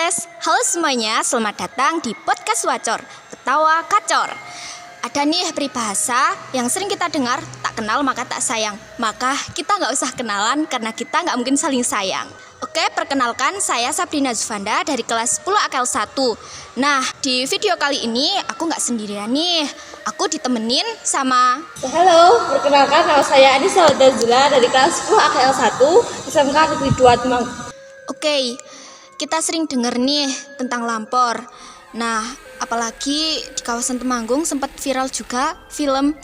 tes. Halo semuanya, selamat datang di podcast Wacor, Ketawa Kacor. Ada nih peribahasa yang sering kita dengar, tak kenal maka tak sayang. Maka kita nggak usah kenalan karena kita nggak mungkin saling sayang. Oke, perkenalkan saya Sabrina Zufanda dari kelas 10 AKL 1. Nah, di video kali ini aku nggak sendirian nih. Aku ditemenin sama... Halo, perkenalkan nama saya Anissa Wadazula dari kelas 10 AKL 1 SMK Negeri 2 Temanggung. Oke, kita sering denger nih tentang lampor. Nah, apalagi di kawasan Temanggung sempat viral juga film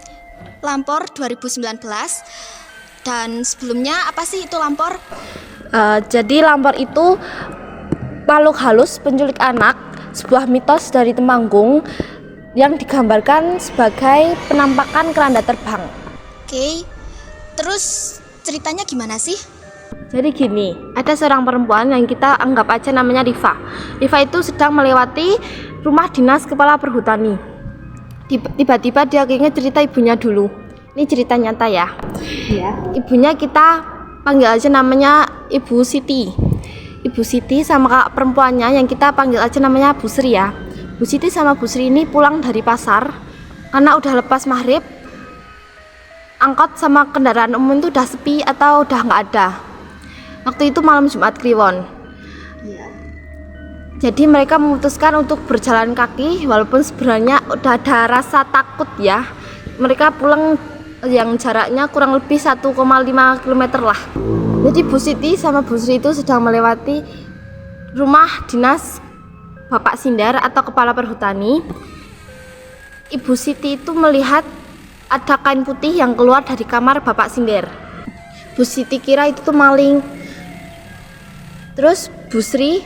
Lampor 2019. Dan sebelumnya apa sih itu lampor? Jadi lampor itu makhluk halus penculik anak, sebuah mitos dari Temanggung yang digambarkan sebagai penampakan keranda terbang. Oke, terus ceritanya gimana sih? Jadi gini, ada seorang perempuan yang kita anggap aja namanya Rifa. Rifa itu sedang melewati rumah dinas kepala perhutani. Tiba-tiba dia kayaknya cerita ibunya dulu. Ini cerita nyata ya. Iya. Ibunya kita panggil aja namanya Ibu Siti. Ibu Siti sama kak perempuannya yang kita panggil aja namanya Bu Sri ya. Bu Siti sama Bu Sri ini pulang dari pasar karena udah lepas maghrib. Angkot sama kendaraan umum itu udah sepi atau udah nggak ada. Waktu itu malam Jumat Kliwon. Jadi mereka memutuskan untuk berjalan kaki walaupun sebenarnya udah ada rasa takut ya. Mereka pulang yang jaraknya kurang lebih 1,5 km lah. Jadi Bu Siti sama Bu Sri itu sedang melewati rumah dinas Bapak Sindar atau Kepala Perhutani. Ibu Siti itu melihat ada kain putih yang keluar dari kamar Bapak Sindar. Bu Siti kira itu tuh maling. Terus Bu Sri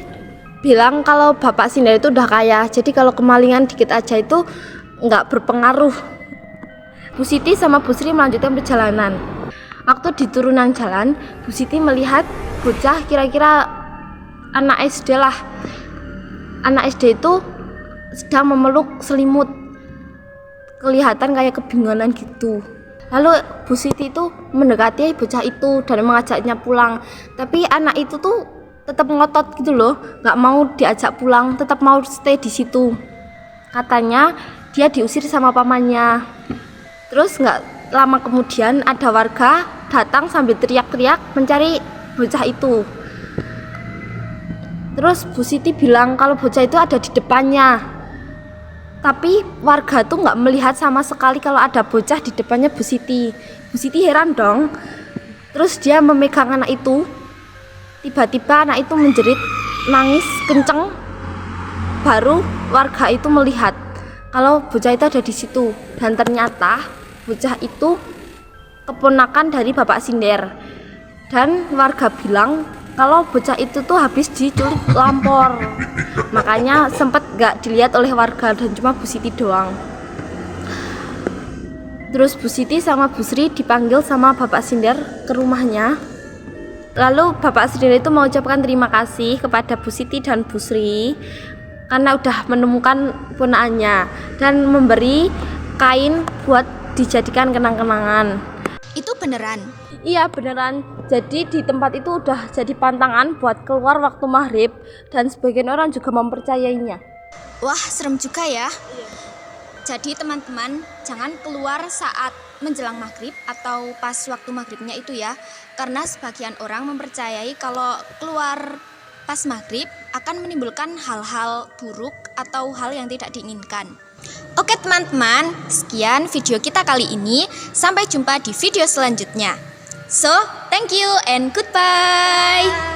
bilang kalau Bapak Sindar itu udah kaya, jadi kalau kemalingan dikit aja itu nggak berpengaruh. Bu Siti sama Bu Sri melanjutkan perjalanan. Waktu di turunan jalan, Bu Siti melihat bocah kira-kira anak SD lah. Anak SD itu sedang memeluk selimut. Kelihatan kayak kebingungan gitu. Lalu Bu Siti itu mendekati bocah itu dan mengajaknya pulang. Tapi anak itu tuh tetap ngotot gitu loh, nggak mau diajak pulang, tetap mau stay di situ. Katanya dia diusir sama pamannya. Terus nggak lama kemudian ada warga datang sambil teriak-teriak mencari bocah itu. Terus Bu Siti bilang kalau bocah itu ada di depannya. Tapi warga tuh nggak melihat sama sekali kalau ada bocah di depannya Bu Siti. Bu Siti heran dong. Terus dia memegang anak itu. Tiba-tiba anak itu menjerit, nangis kenceng. Baru warga itu melihat kalau bocah itu ada di situ. Dan ternyata bocah itu keponakan dari Bapak Sindar. Dan warga bilang kalau bocah itu tuh habis diculik lampor. Makanya sempat gak dilihat oleh warga dan cuma Bu Siti doang. Terus Bu Siti sama Bu Sri dipanggil sama Bapak Sindar ke rumahnya. Lalu Bapak Sindar itu mengucapkan terima kasih kepada Bu Siti dan Bu Sri karena udah menemukan ponakannya dan memberi kain buat dijadikan kenang-kenangan. Itu beneran? Iya beneran. Jadi di tempat itu udah jadi pantangan buat keluar waktu maghrib dan sebagian orang juga mempercayainya. Wah, serem juga ya. Jadi teman-teman jangan keluar saat menjelang maghrib atau pas waktu maghribnya itu ya. Karena sebagian orang mempercayai kalau keluar pas maghrib akan menimbulkan hal-hal buruk atau hal yang tidak diinginkan. Oke teman-teman, sekian video kita kali ini. Sampai jumpa di video selanjutnya. So, thank you and goodbye.